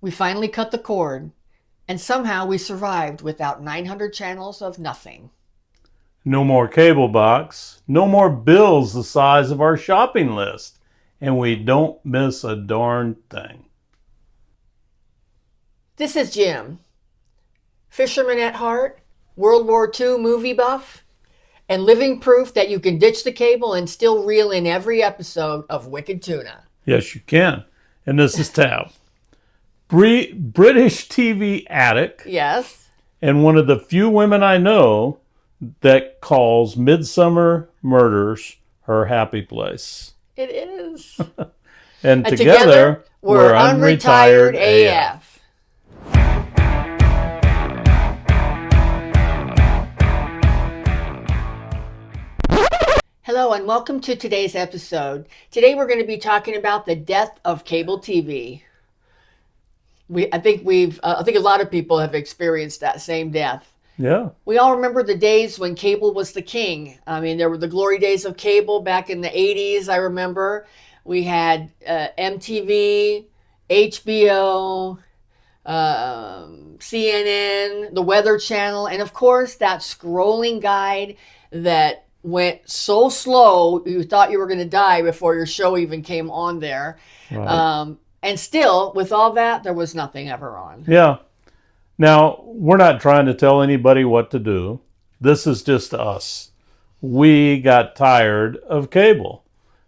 We finally cut the cord, and somehow we survived without 900 channels of nothing. No more cable box, no more bills the size of our shopping list, and we don't miss a darn thing. This is Jim, fisherman at heart, World War II movie buff, and living proof that you can ditch the cable and still reel in every episode of Wicked Tuna. Yes, you can. And this is Tab, British TV addict, Yes. and one of the few women I know that calls Midsummer Murders her happy place. It is. And together we're Unretired AF. Hello and welcome to today's episode. Today we're going to be talking about the death of cable TV. I think a lot of people have experienced that same death. Yeah. We all remember the days when cable was the king. I mean, there were the glory days of cable back in the 80s, I remember. We had MTV, HBO, CNN, the Weather Channel, and of course that scrolling guide that went so slow you thought you were going to die before your show even came on there. Right. And still, with all that, there was nothing ever on. Yeah. Now, we're not trying to tell anybody what to do. This is just us. We got tired of cable.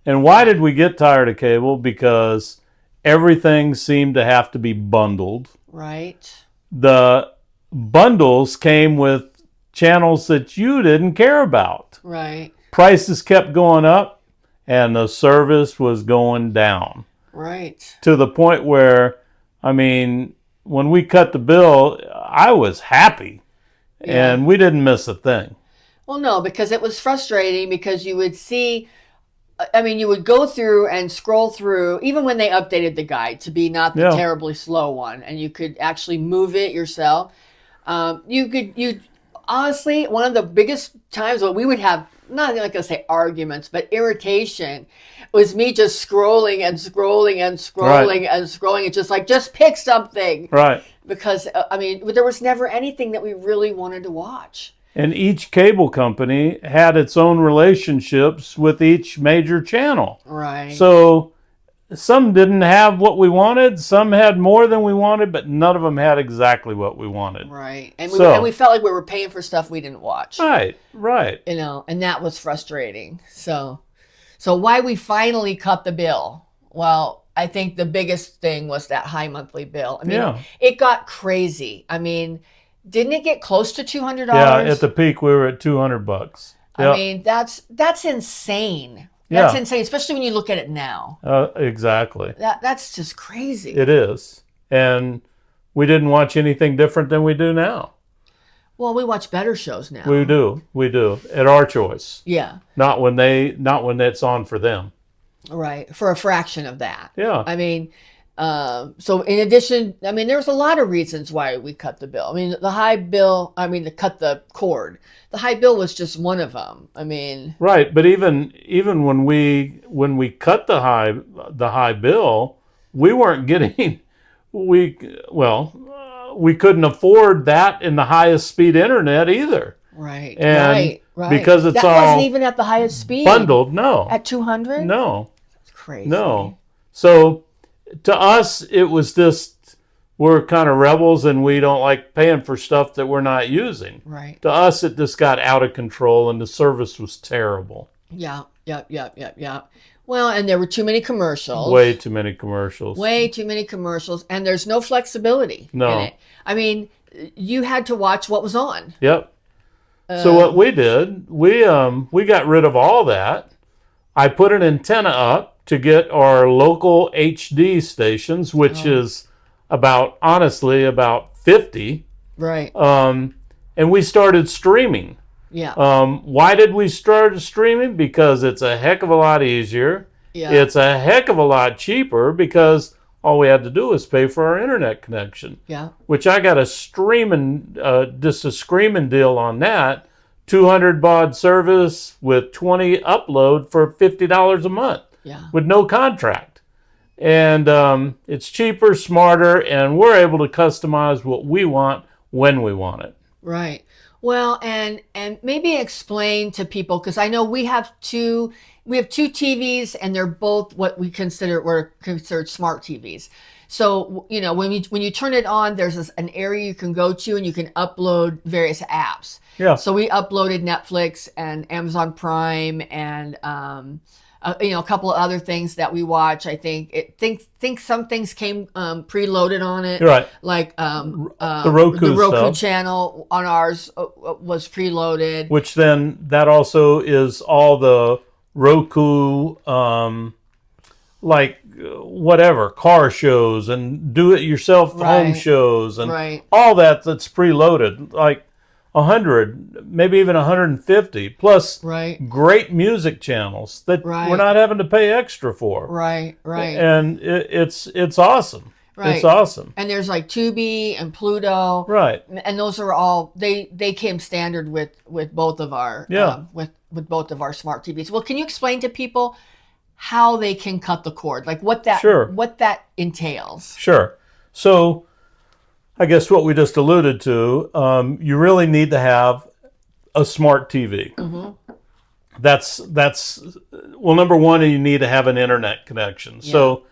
And why did we get tired of cable? Because everything seemed to have to be bundled. Right. The bundles came with channels that you didn't care about. Right. Prices kept going up and the service was going down. Right. To the point where, I mean, when we cut the bill, I was happy. Yeah. And we didn't miss a thing. Well, no, because it was frustrating because you would see, I mean, you would go through and scroll through, even when they updated the guide to be not the terribly slow one, and you could actually move it yourself. Honestly, one of the biggest times when we would have, not like I say arguments, but irritation, was me just scrolling and scrolling and scrolling and scrolling. It's just like, just pick something. Right. Because, I mean, there was never anything that we really wanted to watch. And each cable company had its own relationships with each major channel. Right. So some didn't have what we wanted, some had more than we wanted, but none of them had exactly what we wanted. Right. And we felt like we were paying for stuff we didn't watch. Right, right. You know, and that was frustrating. So why we finally cut the bill? Well, I think the biggest thing was that high monthly bill. I mean, It got crazy. I mean, didn't it get close to $200? Yeah, at the peak we were at $200. I mean, that's insane. That's insane, especially when you look at it now. Exactly. That's just crazy. It is. And we didn't watch anything different than we do now. Well, we watch better shows now. We do. At our choice. Yeah. Not when it's on for them. Right. For a fraction of that. Yeah. I mean, so in addition, I mean, there's a lot of reasons why we cut the bill. I mean, cut the cord. The high bill was just one of them. I mean, right. But even when we cut the high bill, we weren't getting we couldn't afford that in the highest speed internet either. Right. And right. Because it's that all wasn't even at the highest speed. Bundled. No. At 200. No. That's crazy. No. So to us, it was just, we're kind of rebels and we don't like paying for stuff that we're not using. Right. To us, it just got out of control and the service was terrible. Yeah. Well, and there were too many commercials. Way too many commercials. And there's no flexibility in it. I mean, you had to watch what was on. Yep. So what we did, we got rid of all that. I put an antenna up to get our local HD stations, which is about 50. Right. And we started streaming. Yeah. Why did we start streaming? Because it's a heck of a lot easier. Yeah. It's a heck of a lot cheaper because all we had to do was pay for our internet connection. Yeah. Which I got a screaming deal on that. 200 baud service with 20 upload for $50 a month. Yeah. With no contract. And it's cheaper, smarter, and we're able to customize what we want when we want it. Right. Well, and maybe explain to people, because I know we have two TVs, and they're both what were considered smart TVs. So, when you turn it on, there's an area you can go to, and you can upload various apps. Yeah. So we uploaded Netflix and Amazon Prime and a couple of other things that we watch. I think some things came preloaded on it, right? Like the Roku channel on ours was preloaded. Which then that also is all the Roku, like whatever car shows and do-it-yourself home shows and all that's preloaded, like 100, maybe even 150 plus great music channels that we're not having to pay extra for. Right. And it's awesome. Right. It's awesome. And there's like Tubi and Pluto. Right. And those are all they came standard with both of our with both of our smart TVs. Well, can you explain to people how they can cut the cord, like what that entails? Sure. So I guess what we just alluded to, you really need to have a smart TV. Mm-hmm. That's well, number one, you need to have an internet connection. Yeah. So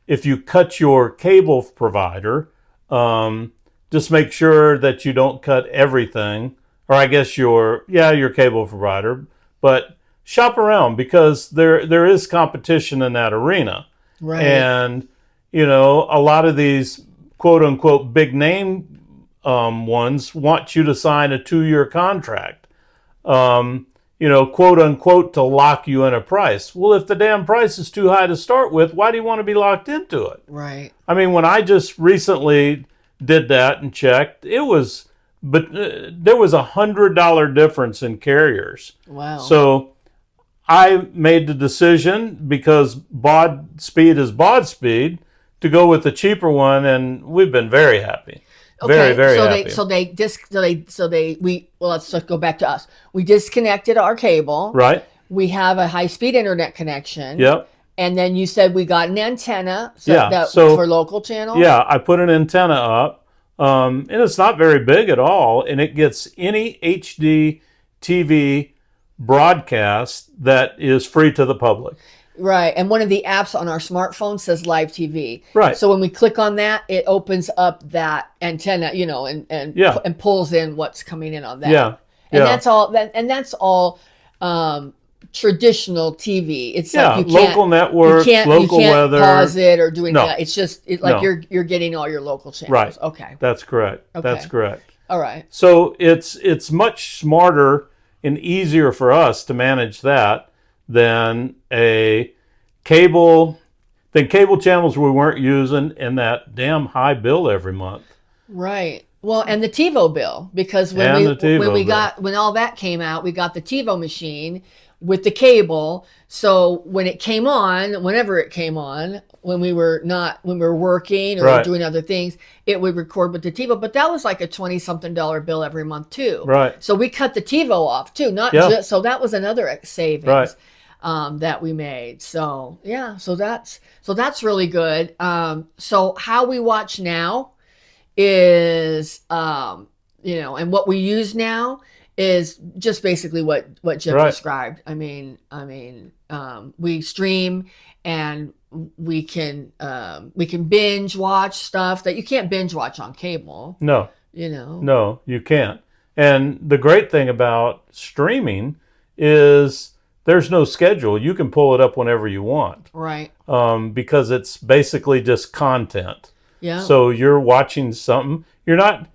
if you cut your cable provider, just make sure that you don't cut everything, or I guess your cable provider, but shop around, because there is competition in that arena. Right. And, a lot of these quote unquote big name ones want you to sign a 2-year contract, quote unquote, to lock you in a price. Well, if the damn price is too high to start with, why do you want to be locked into it? Right. I mean, when I just recently did that and checked, there was $100 difference in carriers. Wow. So I made the decision, because baud speed is baud speed, to go with the cheaper one, and we've been very happy. Okay, very, very happy. Let's go back to us. We disconnected our cable. Right. We have a high-speed internet connection. Yep. And then you said we got an antenna. So for local channels. Yeah, I put an antenna up, and it's not very big at all, and it gets any HD TV broadcast that is free to the public. Right. And one of the apps on our smartphone says live TV. Right. So when we click on that, it opens up that antenna, and pulls in what's coming in on that. Yeah. And that's all traditional TV. It's like local networks, local weather. Pause it or do anything. It's just you're getting all your local channels. Right. Okay. That's correct. Okay. That's correct. All right. So it's much smarter and easier for us to manage that than cable channels we weren't using, and that damn high bill every month. Right. Well, and the TiVo bill, because when all that came out, we got the TiVo machine with the cable. So when it came on, whenever it came on, when we were working or doing other things, it would record with the TiVo. But that was like a $20-something bill every month too. Right. So we cut the TiVo off too, so that was another savings. Right. That we made. So that's really good. So how we watch now is, and what we use now is just basically what Jim described. I mean, we stream, and we can binge watch stuff that you can't binge watch on cable. No. No, you can't. And the great thing about streaming is there's no schedule. You can pull it up whenever you want. Right. Because it's basically just content. Yeah. So you're watching something. You're not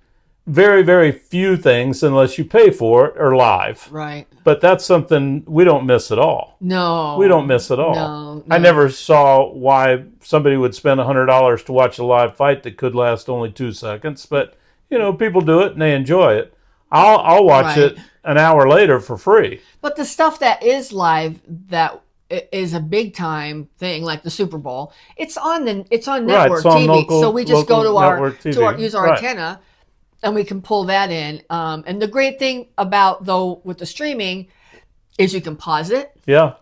very, very few things, unless you pay for it, are live. Right. But that's something we don't miss at all. No. We don't miss at all. No. I never saw why somebody would spend $100 to watch a live fight that could last only 2 seconds. But, people do it and they enjoy it. I'll watch it an hour later for free. But the stuff that is live that is a big time thing, like the Super Bowl, it's on network TV. So we just go to use our antenna, and we can pull that in. And the great thing about with the streaming is you can pause it. Yeah.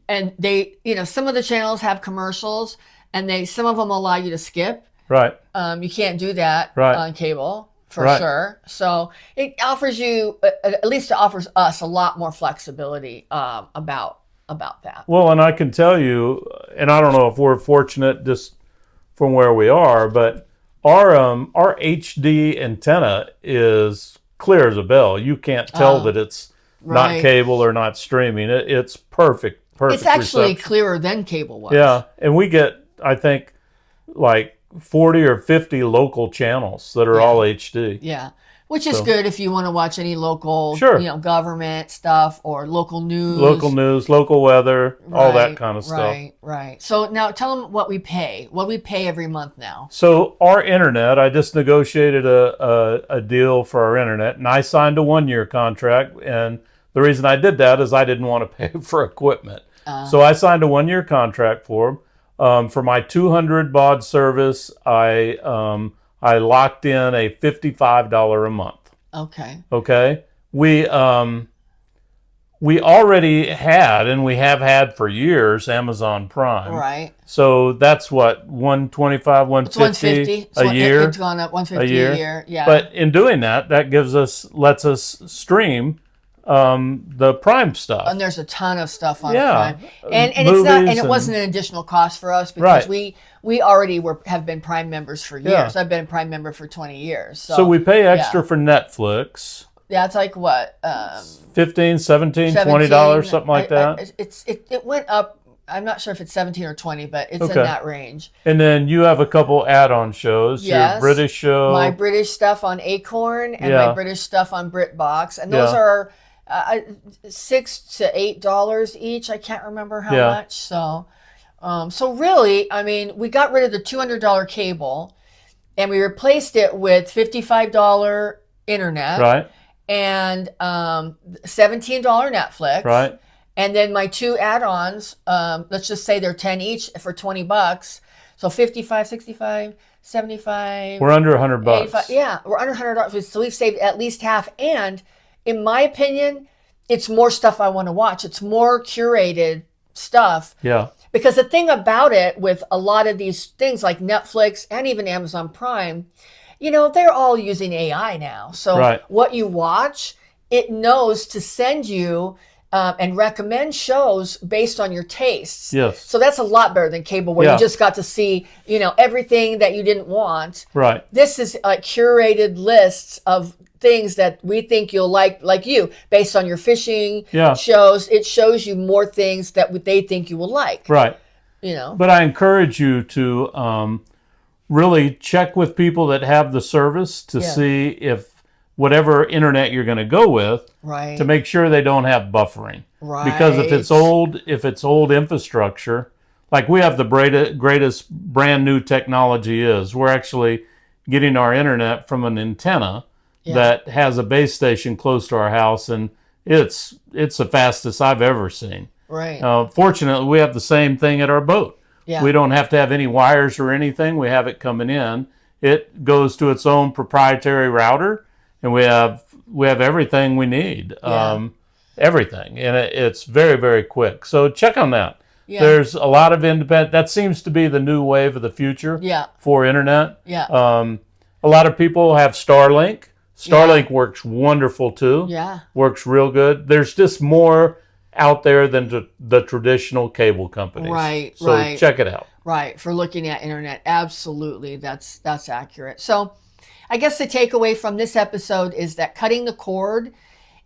And they, some of the channels have commercials, and some of them allow you to skip. Right. You can't do that Right. on cable for Right. sure. So it offers you, at least it offers us a lot more flexibility about that. Well, and I can tell you, and I don't know if we're fortunate just from where we are, but our HD antenna is clear as a bell. You can't tell that it's not Right. cable or not streaming. It's perfect It's actually reception. clearer than cable was. Yeah, and we get, I think, like 40 or 50 local channels that are Yeah. all HD. Yeah. Which is good if you want to watch any local, Sure. government stuff or local news. Local news, local weather, all that kind of stuff. Right. So now tell them what we pay. What we pay every month now. So our internet, I just negotiated a deal for our internet, and I signed a 1-year contract. And the reason I did that is I didn't want to pay for equipment. So I signed a 1-year contract for them. For my 200 baud service, I locked in a $55 a month. Okay. Okay. We already had, and we have had for years, Amazon Prime. Right. So that's what, $125, $150 a year. It's gone up $150 a year. Yeah. But in doing that, lets us stream the Prime stuff. And there's a ton of stuff on Yeah. Prime, and it's not, and it wasn't an additional cost for us because we already have been Prime members for years. I've been a Prime member for 20 years. So we pay extra for Netflix. Yeah, it's like what? $15, $17, $20, something like that. It went up. I'm not sure if it's 17 or 20, but it's in that range. And then you have a couple add-on shows. Yes. Your British show. My British stuff on Acorn and my British stuff on BritBox. And those are $6 to $8 each. I can't remember how much. So really, I mean, we got rid of the $200 cable and we replaced it with $55 internet. Right. And $17 Netflix. Right. And then my two add-ons, let's just say they're 10 each for $20. So 55, 65, 75. We're under $100. Yeah, we're under $100. So we've saved at least half. And in my opinion, it's more stuff I want to watch. It's more curated stuff. Yeah. Because the thing about it with a lot of these things like Netflix and even Amazon Prime, they're all using AI now. So what you watch, it knows to send you and recommend shows based on your tastes. Yes. So that's a lot better than cable where you just got to see, everything that you didn't want. Right. This is curated lists of things that we think you'll like you, based on your fishing shows. It shows you more things that they think you will like. Right. But I encourage you to really check with people that have the service to see if whatever internet you're going to go with, to make sure they don't have buffering. Right. Because if it's old infrastructure, like we have the greatest brand new technology we're actually getting our internet from an antenna that has a base station close to our house, and it's the fastest I've ever seen. Right. Fortunately, we have the same thing at our boat. Yeah. We don't have to have any wires or anything. We have it coming in. It goes to its own proprietary router, and we have everything we need. Everything, and it's very, very quick. So check on that. Yeah. There's a lot of independent. That seems to be the new wave of the future. For internet. Yeah. A lot of people have Starlink. Starlink works wonderful too. Yeah. Works real good. There's just more out there than the traditional cable companies. Right. So check it out. Right. For looking at internet. Absolutely. That's accurate. So I guess the takeaway from this episode is that cutting the cord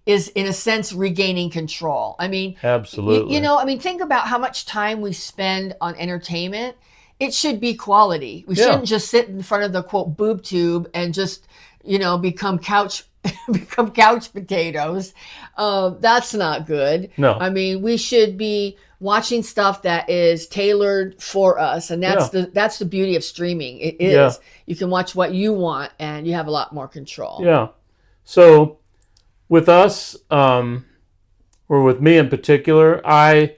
is, in a sense, regaining control. I mean, absolutely. Think about how much time we spend on entertainment. It should be quality. We shouldn't just sit in front of the quote boob tube and just, become couch potatoes. That's not good. No. I mean, we should be watching stuff that is tailored for us, and that's the beauty of streaming. It is. Yeah. You can watch what you want, and you have a lot more control. Yeah. So with us, or with me in particular, I've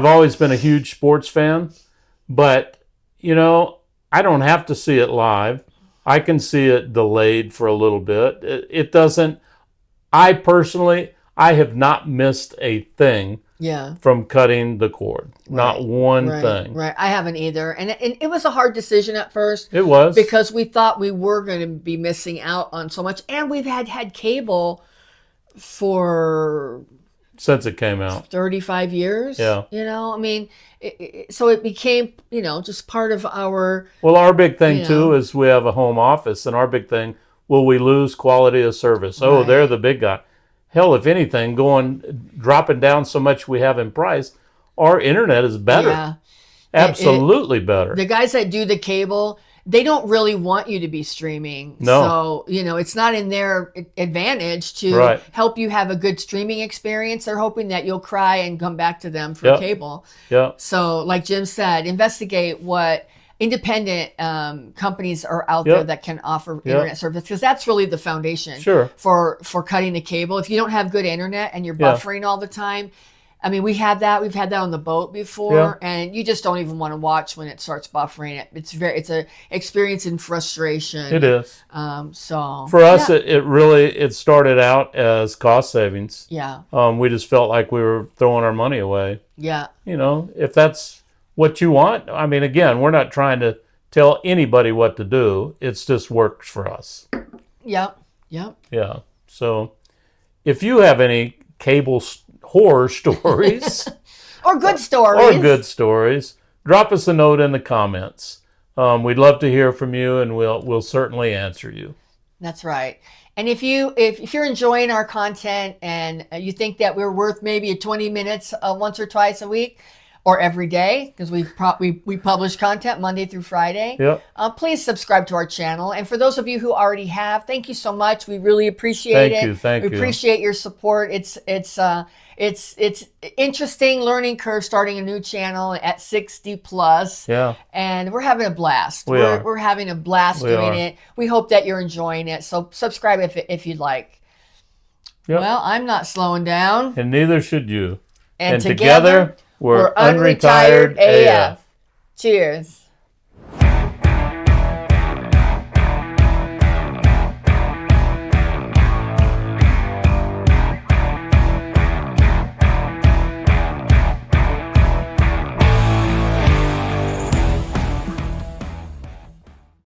always been a huge sports fan, but I don't have to see it live. I can see it delayed for a little bit. It doesn't. I personally have not missed a thing Yeah. from cutting the cord. Right. Not one thing. Right. I haven't either. And it was a hard decision at first. It was. Because we thought we were going to be missing out on so much. And we've had cable for... since it came out. 35 years. Yeah. You know, I mean, so it became, you know, just part of our... Well, our big thing, too, is we have a home office. And our big thing, will we lose quality of service? Oh, they're the big guy. Hell, if anything, dropping down so much we have in price, our internet is better. Yeah. Absolutely better. The guys that do the cable, they don't really want you to be streaming. No. So, you know, it's not in their advantage to help you have a good streaming experience. They're hoping that you'll cry and come back to them for cable. Yeah. So, like Jim said, investigate what independent companies are out there that can offer internet service, because that's really the foundation for cutting the cable. If you don't have good internet and you're buffering all the time, I mean, we've had that on the boat before, and you just don't even want to watch when it starts buffering. It's a experience in frustration. It is. So for us, it started out as cost savings. Yeah. We just felt like we were throwing our money away. Yeah. You know, if that's what you want, I mean, again, we're not trying to tell anybody what to do. It's just works for us. Yep. Yep. Yeah. So, if you have any cable horror stories or good stories, drop us a note in the comments. We'd love to hear from you, and we'll certainly answer you. That's right. And if you're enjoying our content and you think that we're worth maybe 20 minutes once or twice a week or every day, because we publish content Monday through Friday, please subscribe to our channel. And for those of you who already have, thank you so much. We really appreciate it. Thank you. We appreciate your support. It's interesting learning curve starting a new channel at 60 plus. Yeah. And we're having a blast. We're having a blast doing it. We hope that you're enjoying it. So subscribe if you'd like. Yep. Well, I'm not slowing down. And neither should you. And together we're Unretired AF. Cheers.